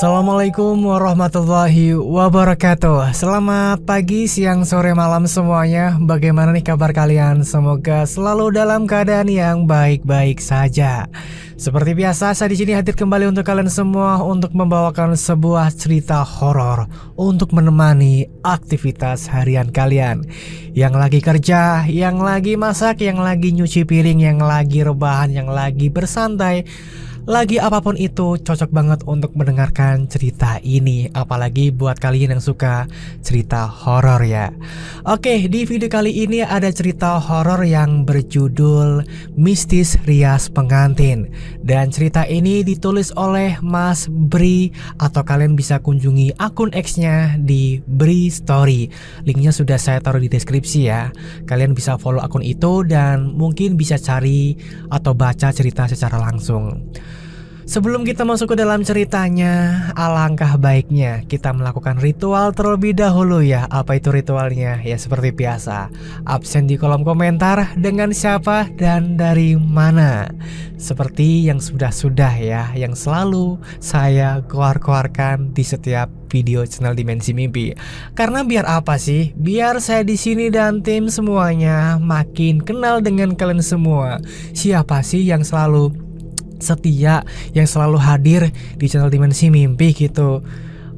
Assalamualaikum warahmatullahi wabarakatuh. Selamat pagi, siang, sore, malam semuanya. Bagaimana nih kabar kalian? Semoga selalu dalam keadaan yang baik-baik saja. Seperti biasa, saya di sini hadir kembali untuk kalian semua untuk membawakan sebuah cerita horor untuk menemani aktivitas harian kalian. Yang lagi kerja, yang lagi masak, yang lagi nyuci piring, yang lagi rebahan, yang lagi bersantai. Lagi apapun itu cocok banget untuk mendengarkan cerita ini. Apalagi buat kalian yang suka cerita horor ya. Oke, di video kali ini ada cerita horor yang berjudul Mistis Rias Pengantin. Dan cerita ini ditulis oleh Mas Bri, atau kalian bisa kunjungi akun X-nya di Bri Story. Linknya sudah saya taruh di deskripsi ya. Kalian bisa follow akun itu dan mungkin bisa cari atau baca cerita secara langsung. Sebelum kita masuk ke dalam ceritanya, alangkah baiknya kita melakukan ritual terlebih dahulu ya. Apa itu ritualnya? Ya seperti biasa, absen di kolom komentar dengan siapa dan dari mana. Seperti yang sudah-sudah ya, yang selalu saya keluarkan di setiap video channel Dimensi Mimpi. Karena biar apa sih? Biar saya di sini dan tim semuanya makin kenal dengan kalian semua. Siapa sih yang selalu setia, yang selalu hadir di channel Dimensi Mimpi gitu.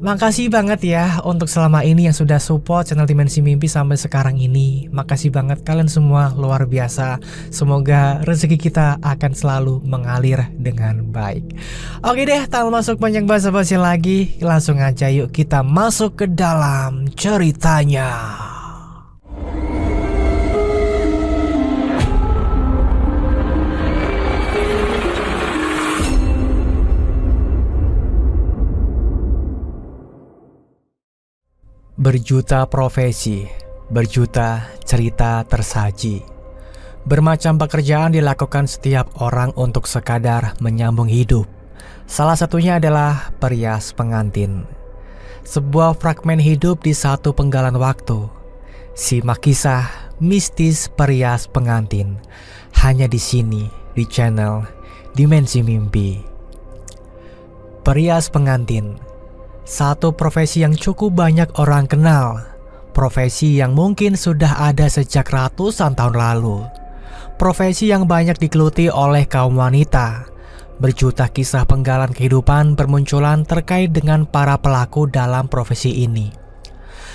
Makasih banget ya untuk selama ini yang sudah support channel Dimensi Mimpi sampai sekarang ini. Makasih banget kalian semua, luar biasa. Semoga rezeki kita akan selalu mengalir dengan baik. Oke deh, tanpa masuk panjang basa-basi lagi, langsung aja yuk kita masuk ke dalam ceritanya. Berjuta profesi, berjuta cerita tersaji. Bermacam pekerjaan dilakukan setiap orang untuk sekadar menyambung hidup. Salah satunya adalah perias pengantin. Sebuah fragmen hidup di satu penggalan waktu. Simak kisah mistis perias pengantin hanya di sini di channel Dimensi Mimpi. Perias pengantin, satu profesi yang cukup banyak orang kenal. Profesi yang mungkin sudah ada sejak ratusan tahun lalu. Profesi yang banyak digeluti oleh kaum wanita. Berjuta kisah penggalan kehidupan bermunculan terkait dengan para pelaku dalam profesi ini.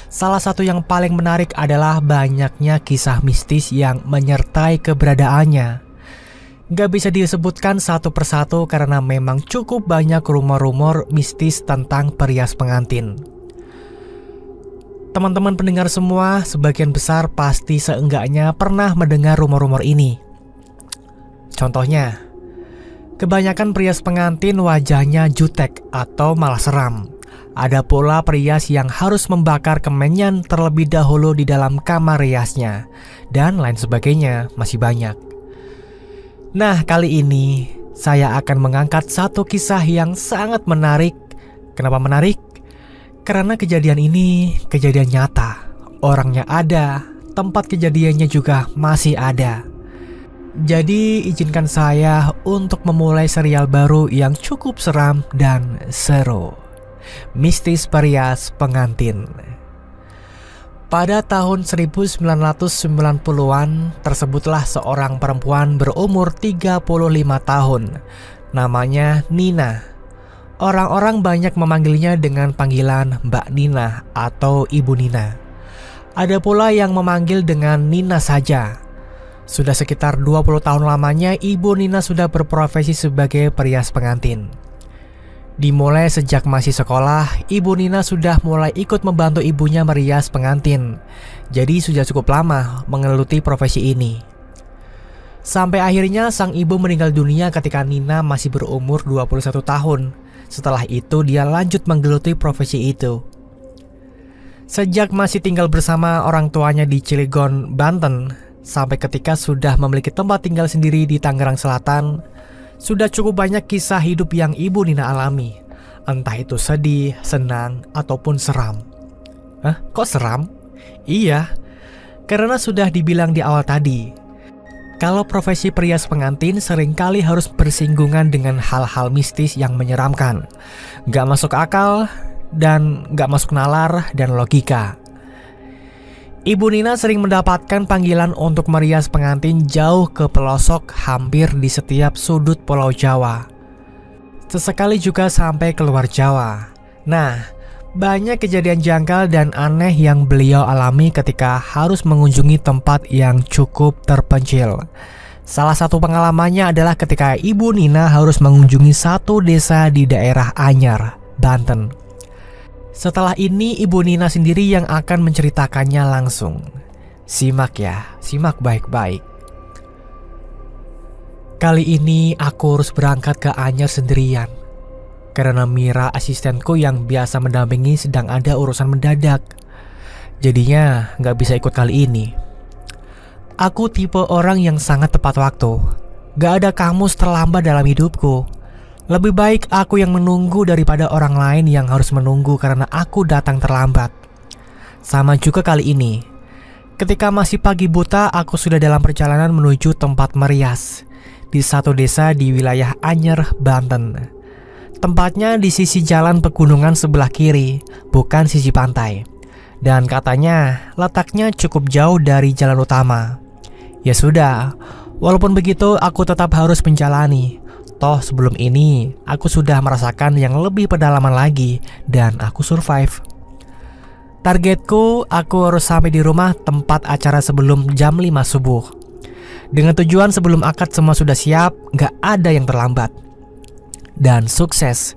Salah satu yang paling menarik adalah banyaknya kisah mistis yang menyertai keberadaannya. Gak bisa disebutkan satu persatu karena memang cukup banyak rumor-rumor mistis tentang perias pengantin. Teman-teman pendengar semua, sebagian besar pasti seenggaknya pernah mendengar rumor-rumor ini. Contohnya, kebanyakan perias pengantin wajahnya jutek atau malah seram. Ada pula perias yang harus membakar kemenyan terlebih dahulu di dalam kamar riasnya. Dan lain sebagainya, masih banyak. Nah, kali ini saya akan mengangkat satu kisah yang sangat menarik. Kenapa menarik? Karena kejadian ini kejadian nyata. Orangnya ada, tempat kejadiannya juga masih ada. Jadi izinkan saya untuk memulai serial baru yang cukup seram dan seru. Mistis Perias Pengantin. Pada tahun 1990-an tersebutlah seorang perempuan berumur 35 tahun. Namanya Nina. Orang-orang banyak memanggilnya dengan panggilan Mbak Nina atau Ibu Nina. Ada pula yang memanggil dengan Nina saja. Sudah sekitar 20 tahun lamanya Ibu Nina sudah berprofesi sebagai perias pengantin. Dimulai sejak masih sekolah, Ibu Nina sudah mulai ikut membantu ibunya merias pengantin. Jadi sudah cukup lama menggeluti profesi ini. Sampai akhirnya sang ibu meninggal dunia ketika Nina masih berumur 21 tahun. Setelah itu dia lanjut menggeluti profesi itu. Sejak masih tinggal bersama orang tuanya di Cilegon, Banten, sampai ketika sudah memiliki tempat tinggal sendiri di Tangerang Selatan, sudah cukup banyak kisah hidup yang Ibu Nina alami. Entah itu sedih, senang, ataupun seram. Hah? Kok seram? Iya, karena sudah dibilang di awal tadi. Kalau profesi perias pengantin seringkali harus bersinggungan dengan hal-hal mistis yang menyeramkan, gak masuk akal, dan gak masuk nalar dan logika. Ibu Nina sering mendapatkan panggilan untuk merias pengantin jauh ke pelosok hampir di setiap sudut Pulau Jawa. Sesekali juga sampai keluar Jawa. Nah, banyak kejadian janggal dan aneh yang beliau alami ketika harus mengunjungi tempat yang cukup terpencil. Salah satu pengalamannya adalah ketika Ibu Nina harus mengunjungi satu desa di daerah Anyar, Banten. Setelah ini Ibu Nina sendiri yang akan menceritakannya langsung. Simak ya, simak baik-baik. Kali ini aku harus berangkat ke Anyar sendirian. Karena Mira asistenku yang biasa mendampingi sedang ada urusan mendadak. Jadinya gak bisa ikut kali ini. Aku tipe orang yang sangat tepat waktu. Gak ada kamus terlambat dalam hidupku. Lebih baik aku yang menunggu daripada orang lain yang harus menunggu karena aku datang terlambat. Sama juga kali ini. Ketika masih pagi buta, aku sudah dalam perjalanan menuju tempat merias di satu desa di wilayah Anyer, Banten. Tempatnya di sisi jalan pegunungan sebelah kiri, bukan sisi pantai. Dan katanya letaknya cukup jauh dari jalan utama. Ya sudah, walaupun begitu aku tetap harus menjalani. Toh sebelum ini aku sudah merasakan yang lebih pedalaman lagi dan aku survive. Targetku, aku harus sampai di rumah tempat acara sebelum jam 5 subuh. Dengan tujuan sebelum akad semua sudah siap, gak ada yang terlambat. Dan sukses.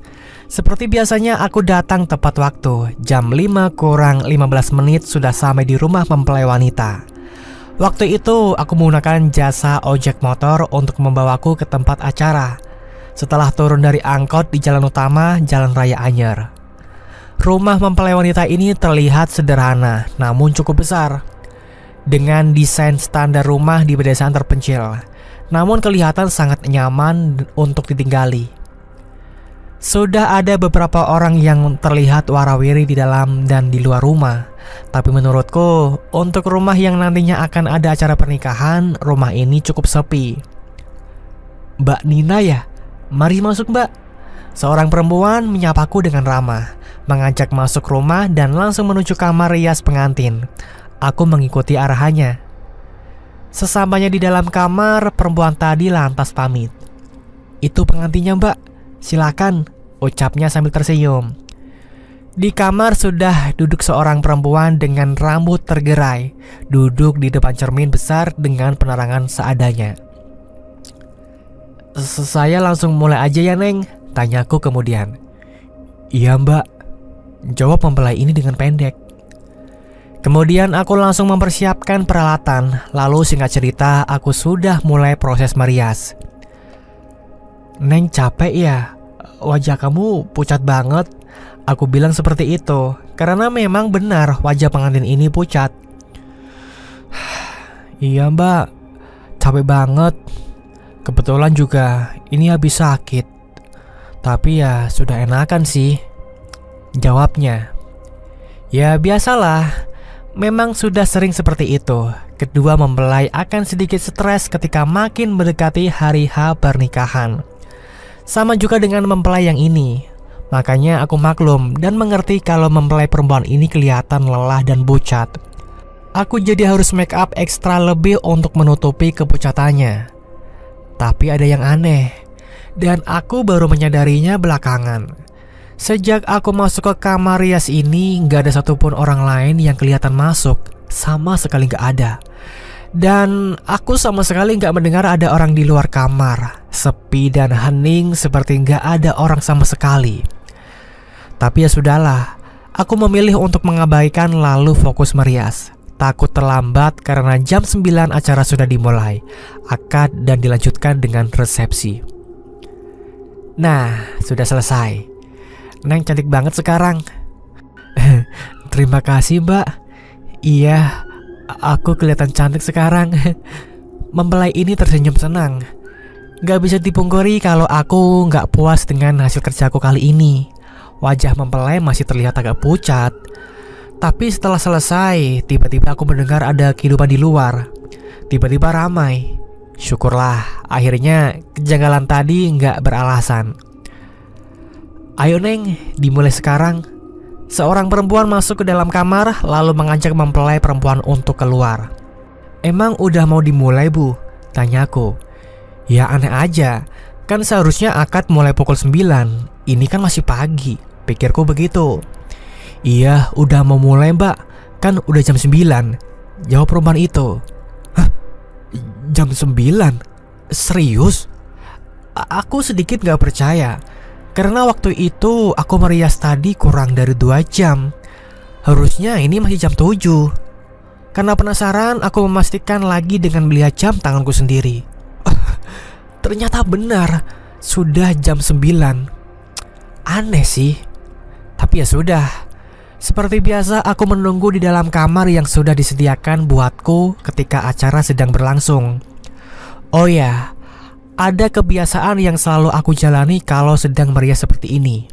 Seperti biasanya aku datang tepat waktu. Jam 5 kurang 15 menit sudah sampai di rumah mempelai wanita. Waktu itu aku menggunakan jasa ojek motor untuk membawaku ke tempat acara. Setelah turun dari angkot di jalan utama Jalan Raya Anyer. Rumah mempelai wanita ini terlihat sederhana namun cukup besar. Dengan desain standar rumah di pedesaan terpencil. Namun kelihatan sangat nyaman untuk ditinggali. Sudah ada beberapa orang yang terlihat warawiri di dalam dan di luar rumah. Tapi menurutku, untuk rumah yang nantinya akan ada acara pernikahan, rumah ini cukup sepi. Mbak Nina ya? Mari masuk Mbak. Seorang perempuan menyapaku dengan ramah, mengajak masuk rumah dan langsung menuju kamar rias pengantin. Aku mengikuti arahannya. Sesampainya di dalam kamar, perempuan tadi lantas pamit. Itu pengantinnya Mbak. Silakan, ucapnya sambil tersenyum. Di kamar sudah duduk seorang perempuan dengan rambut tergerai, duduk di depan cermin besar dengan penerangan seadanya. Saya langsung mulai aja ya Neng, tanyaku kemudian. Iya Mbak, jawab mempelai ini dengan pendek. Kemudian aku langsung mempersiapkan peralatan, lalu singkat cerita aku sudah mulai proses merias. Neng capek ya? Wajah kamu pucat banget. Aku bilang seperti itu karena memang benar wajah pengantin ini pucat. Iya Mbak, capek banget. Kebetulan juga ini habis sakit. Tapi ya sudah enakan sih, jawabnya. Ya biasalah, memang sudah sering seperti itu. Kedua mempelai akan sedikit stres ketika makin mendekati hari H pernikahan. Sama juga dengan mempelai yang ini. Makanya aku maklum dan mengerti kalau mempelai perempuan ini kelihatan lelah dan pucat. Aku jadi harus make up ekstra lebih untuk menutupi kepucatannya. Tapi ada yang aneh, dan aku baru menyadarinya belakangan. Sejak aku masuk ke kamar rias ini, gak ada satupun orang lain yang kelihatan masuk. Sama sekali gak ada. Dan aku sama sekali gak mendengar ada orang di luar kamar. Sepi dan hening seperti gak ada orang sama sekali. Tapi ya sudahlah, aku memilih untuk mengabaikan lalu fokus merias. Takut terlambat karena jam 9 acara sudah dimulai. Akad dan dilanjutkan dengan resepsi. Nah, sudah selesai. Neng cantik banget sekarang. Terima kasih Mbak. Iya, aku kelihatan cantik sekarang. Mempelai ini tersenyum senang. Gak bisa dipungkiri kalau aku gak puas dengan hasil kerjaku kali ini. Wajah mempelai masih terlihat agak pucat. Tapi setelah selesai, tiba-tiba aku mendengar ada kehidupan di luar. Tiba-tiba ramai. Syukurlah, akhirnya kejanggalan tadi nggak beralasan. Ayo Neng, dimulai sekarang. Seorang perempuan masuk ke dalam kamar lalu mengajak mempelai perempuan untuk keluar. Emang udah mau dimulai Bu? Tanyaku. Ya aneh aja, kan seharusnya akad mulai pukul 9. Ini kan masih pagi, pikirku begitu. Iya, udah mau mulai Mbak, kan udah jam 9, jawab perempuan itu. Hah? Jam 9? Serius? Aku sedikit gak percaya, karena waktu itu aku merias tadi kurang dari 2 jam. Harusnya ini masih jam 7. Karena penasaran, aku memastikan lagi dengan melihat jam tanganku sendiri. Ternyata benar, sudah jam 9. Aneh sih. Tapi ya sudah. Seperti biasa aku menunggu di dalam kamar yang sudah disediakan buatku ketika acara sedang berlangsung. Oh ya, ada kebiasaan yang selalu aku jalani kalau sedang merias seperti ini.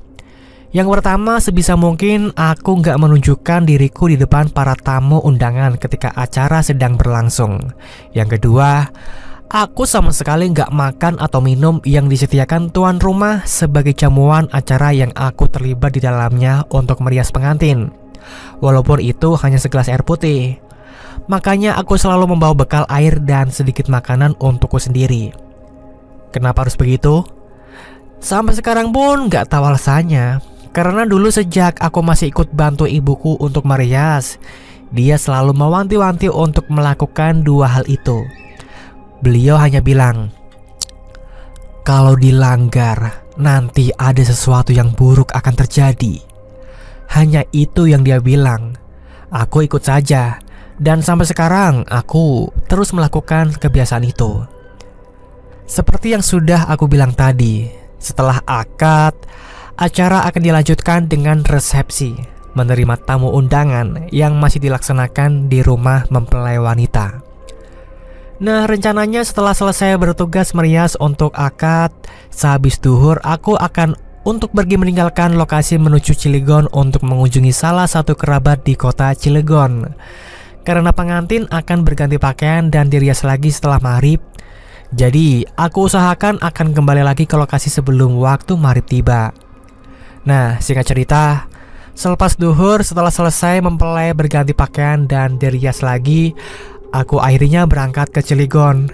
Yang pertama, sebisa mungkin aku gak menunjukkan diriku di depan para tamu undangan ketika acara sedang berlangsung. Yang kedua, aku sama sekali gak makan atau minum yang disediakan tuan rumah sebagai jamuan acara yang aku terlibat di dalamnya untuk merias pengantin. Walaupun itu hanya segelas air putih. Makanya aku selalu membawa bekal air dan sedikit makanan untukku sendiri. Kenapa harus begitu? Sampai sekarang pun gak tahu alasannya. Karena dulu sejak aku masih ikut bantu ibuku untuk merias, dia selalu mewanti-wanti untuk melakukan 2 hal itu. Beliau hanya bilang, kalau dilanggar, nanti ada sesuatu yang buruk akan terjadi. Hanya itu yang dia bilang. Aku ikut saja, dan sampai sekarang aku terus melakukan kebiasaan itu. Seperti yang sudah aku bilang tadi, setelah akad, acara akan dilanjutkan dengan resepsi, menerima tamu undangan yang masih dilaksanakan di rumah mempelai wanita. Nah, rencananya setelah selesai bertugas merias untuk akad, sehabis duhur aku akan untuk pergi meninggalkan lokasi menuju Cilegon untuk mengunjungi salah satu kerabat di kota Cilegon. Karena pengantin akan berganti pakaian dan dirias lagi setelah maghrib. Jadi, aku usahakan akan kembali lagi ke lokasi sebelum waktu maghrib tiba. Nah, singkat cerita, selepas duhur setelah selesai mempelai berganti pakaian dan dirias lagi, aku akhirnya berangkat ke Cilegon.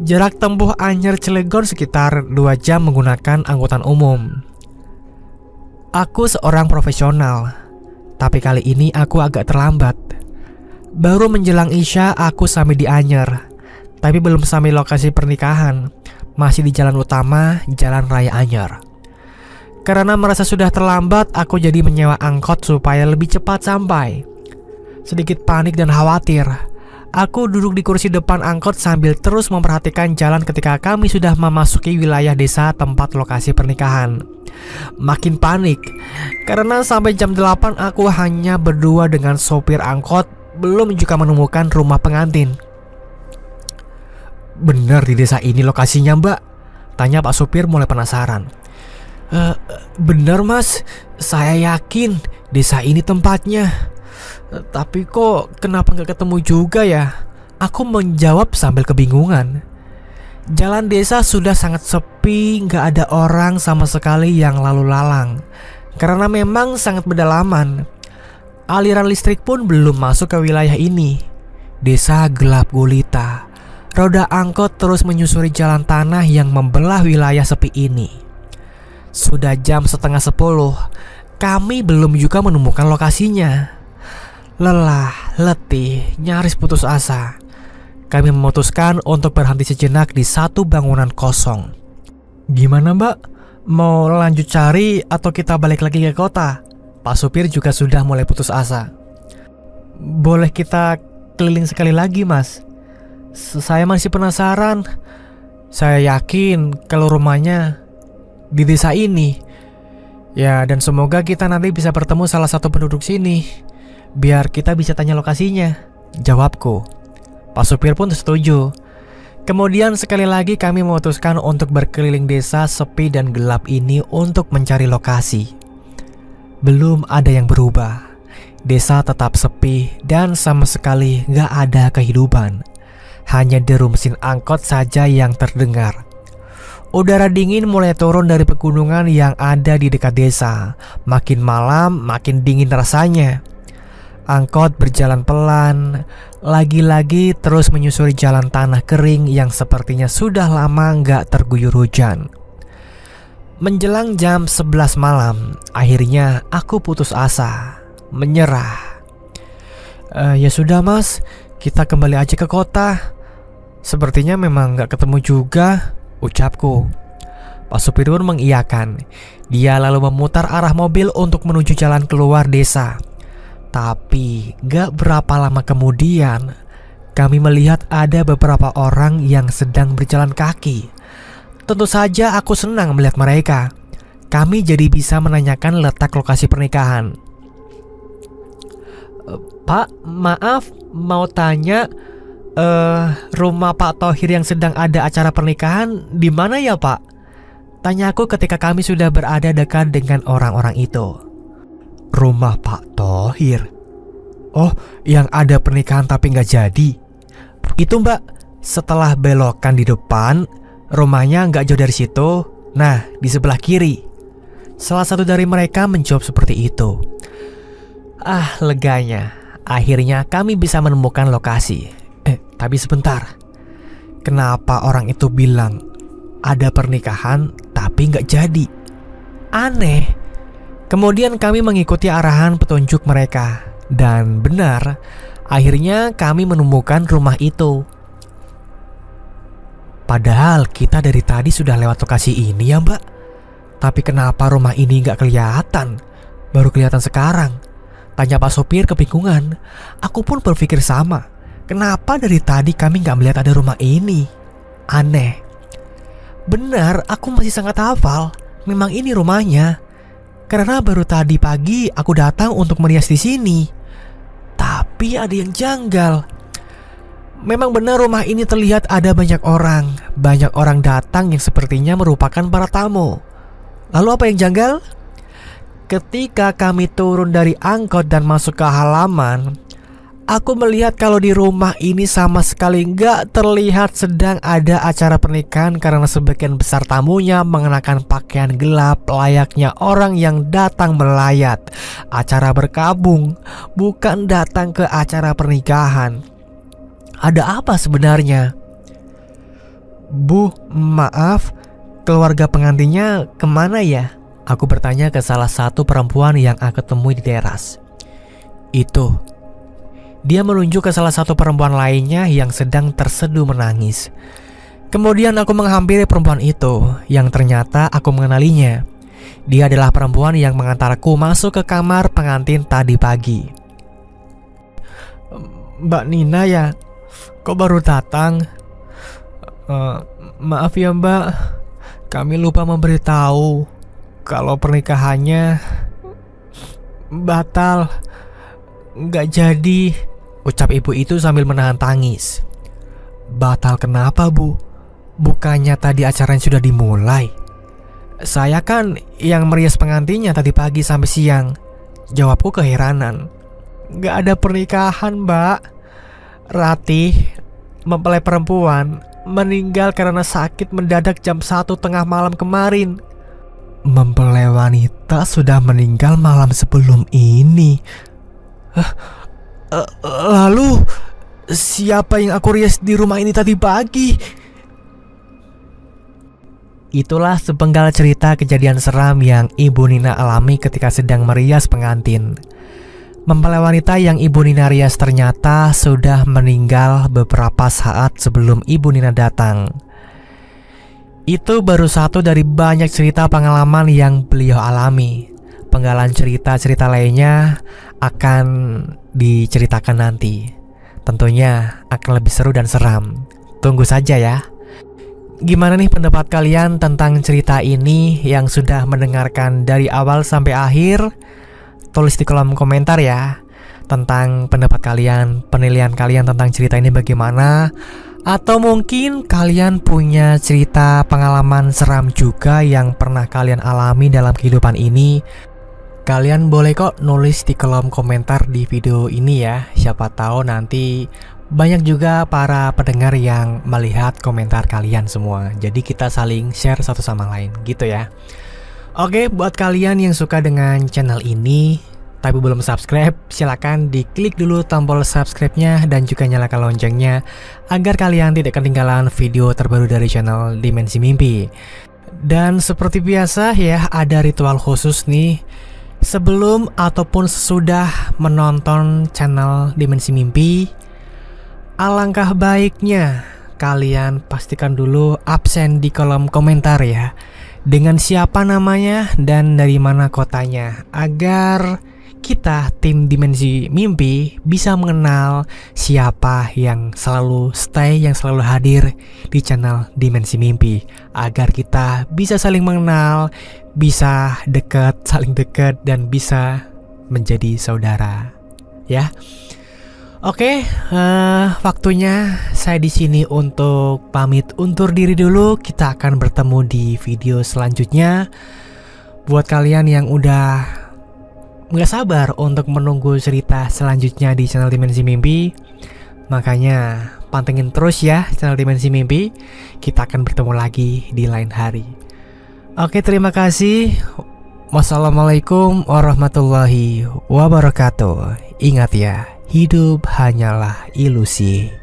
Jarak tempuh Anyer Cilegon sekitar 2 jam menggunakan angkutan umum. Aku seorang profesional, tapi kali ini aku agak terlambat. Baru menjelang Isya aku sampai di Anyer, tapi belum sampai lokasi pernikahan. Masih di jalan utama, Jalan Raya Anyer. Karena merasa sudah terlambat, aku jadi menyewa angkot supaya lebih cepat sampai. Sedikit panik dan khawatir, aku duduk di kursi depan angkot sambil terus memperhatikan jalan ketika kami sudah memasuki wilayah desa tempat lokasi pernikahan. Makin panik, karena sampai jam 8 aku hanya berdua dengan sopir angkot, belum juga menemukan rumah pengantin. Benar di desa ini lokasinya Mbak? Tanya Pak supir mulai penasaran. Bener Mas, saya yakin desa ini tempatnya. Tapi kok kenapa gak ketemu juga ya? Aku menjawab sambil kebingungan. Jalan desa sudah sangat sepi, gak ada orang sama sekali yang lalu lalang. Karena memang sangat berdalaman. Aliran listrik pun belum masuk ke wilayah ini. Desa gelap gulita. Roda angkot terus menyusuri jalan tanah yang membelah wilayah sepi ini. Sudah jam setengah 10, kami belum juga menemukan lokasinya. Lelah, letih, nyaris putus asa. Kami memutuskan untuk berhenti sejenak di satu bangunan kosong. Gimana Mbak? Mau lanjut cari atau kita balik lagi ke kota? Pak supir juga sudah mulai putus asa. Boleh kita keliling sekali lagi Mas? Saya masih penasaran. Saya yakin kalau rumahnya di desa ini. Ya, dan semoga kita nanti bisa bertemu salah satu penduduk sini, biar kita bisa tanya lokasinya, jawabku. Pak supir pun setuju. Kemudian sekali lagi kami memutuskan untuk berkeliling desa sepi dan gelap ini untuk mencari lokasi. Belum ada yang berubah. Desa tetap sepi dan sama sekali gak ada kehidupan. Hanya deru mesin angkot saja yang terdengar. Udara dingin mulai turun dari pegunungan yang ada di dekat desa. Makin malam, makin dingin rasanya. Angkot berjalan pelan, lagi-lagi terus menyusuri jalan tanah kering yang sepertinya sudah lama nggak terguyur hujan. Menjelang jam 11 malam, akhirnya aku putus asa, menyerah. Ya sudah mas, kita kembali aja ke kota. Sepertinya memang nggak ketemu juga, ucapku. Pak supir pun mengiyakan. Dia lalu memutar arah mobil untuk menuju jalan keluar desa. Tapi gak berapa lama kemudian, kami melihat ada beberapa orang yang sedang berjalan kaki. Tentu saja aku senang melihat mereka. Kami jadi bisa menanyakan letak lokasi pernikahan. Pak, maaf, mau tanya, rumah Pak Thohir yang sedang ada acara pernikahan di mana ya Pak? Tanyaku ketika kami sudah berada dekat dengan orang-orang itu. Rumah Pak Thohir? Oh, yang ada pernikahan tapi nggak jadi. Itu mbak, setelah belokan di depan, rumahnya nggak jauh dari situ. Nah, di sebelah kiri. Salah satu dari mereka menjawab seperti itu. Leganya. Akhirnya kami bisa menemukan lokasi. Tapi sebentar. Kenapa orang itu bilang ada pernikahan tapi nggak jadi? Aneh. Kemudian kami mengikuti arahan petunjuk mereka. Dan benar, akhirnya kami menemukan rumah itu. Padahal kita dari tadi sudah lewat lokasi ini ya mbak. Tapi kenapa rumah ini nggak kelihatan? Baru kelihatan sekarang. Tanya Pak sopir kebingungan. Aku pun berpikir sama. Kenapa dari tadi kami nggak melihat ada rumah ini? Aneh. Benar, aku masih sangat hafal. Memang ini rumahnya. Karena baru tadi pagi aku datang untuk merias di sini. Tapi ada yang janggal. Memang benar rumah ini terlihat ada banyak orang. Banyak orang datang yang sepertinya merupakan para tamu. Lalu apa yang janggal? Ketika kami turun dari angkot dan masuk ke halaman, aku melihat kalau di rumah ini sama sekali nggak terlihat sedang ada acara pernikahan karena sebagian besar tamunya mengenakan pakaian gelap layaknya orang yang datang melayat. Acara berkabung, bukan datang ke acara pernikahan. Ada apa sebenarnya? Bu, maaf, keluarga pengantinnya kemana ya? Aku bertanya ke salah satu perempuan yang aku temui di teras. Itu. Dia menunjuk ke salah satu perempuan lainnya yang sedang terseduh menangis. Kemudian aku menghampiri perempuan itu, yang ternyata aku mengenalinya. Dia adalah perempuan yang mengantarku masuk ke kamar pengantin tadi pagi. Mbak Nina ya? Kok baru datang? Maaf ya mbak, kami lupa memberitahu kalau pernikahannya batal, nggak jadi, ucap ibu itu sambil menahan tangis. Batal kenapa bu? Bukannya tadi acaranya sudah dimulai? Saya kan yang merias pengantinnya tadi pagi sampai siang, jawabku keheranan. Nggak ada pernikahan mbak. Ratih, mempelai perempuan, meninggal karena sakit mendadak jam 1 tengah malam kemarin. Mempelai wanita sudah meninggal malam sebelum ini. Lalu siapa yang aku rias di rumah ini tadi pagi? Itulah sepenggal cerita kejadian seram yang Ibu Nina alami ketika sedang merias pengantin. Mempelai wanita yang Ibu Nina rias ternyata sudah meninggal beberapa saat sebelum Ibu Nina datang. Itu baru satu dari banyak cerita pengalaman yang beliau alami. Penggalan cerita-cerita lainnya akan diceritakan nanti. Tentunya akan lebih seru dan seram. Tunggu saja ya. Gimana nih pendapat kalian tentang cerita ini yang sudah mendengarkan dari awal sampai akhir? Tulis di kolom komentar ya tentang pendapat kalian, penilaian kalian tentang cerita ini bagaimana. Atau mungkin kalian punya cerita pengalaman seram juga yang pernah kalian alami dalam kehidupan ini. Kalian boleh kok nulis di kolom komentar di video ini ya. Siapa tahu nanti banyak juga para pendengar yang melihat komentar kalian semua. Jadi kita saling share satu sama lain gitu ya. Oke, buat kalian yang suka dengan channel ini tapi belum subscribe, silakan diklik dulu tombol subscribe-nya dan juga nyalakan loncengnya agar kalian tidak ketinggalan video terbaru dari channel Dimensi Mimpi. Dan seperti biasa ya, ada ritual khusus nih. Sebelum ataupun sesudah menonton channel Dimensi Mimpi, alangkah baiknya kalian pastikan dulu absen di kolom komentar ya, dengan siapa namanya dan dari mana kotanya, agar kita tim Dimensi Mimpi bisa mengenal siapa yang selalu stay, yang selalu hadir di channel Dimensi Mimpi, agar kita bisa saling mengenal, bisa dekat, saling dekat, dan bisa menjadi saudara ya. Oke, waktunya saya di sini untuk pamit undur diri dulu. Kita akan bertemu di video selanjutnya. Buat kalian yang udah nggak sabar untuk menunggu cerita selanjutnya di channel Dimensi Mimpi, makanya pantengin terus ya channel Dimensi Mimpi. Kita akan bertemu lagi di lain hari. Oke, terima kasih. Wassalamualaikum warahmatullahi wabarakatuh. Ingat ya, hidup hanyalah ilusi.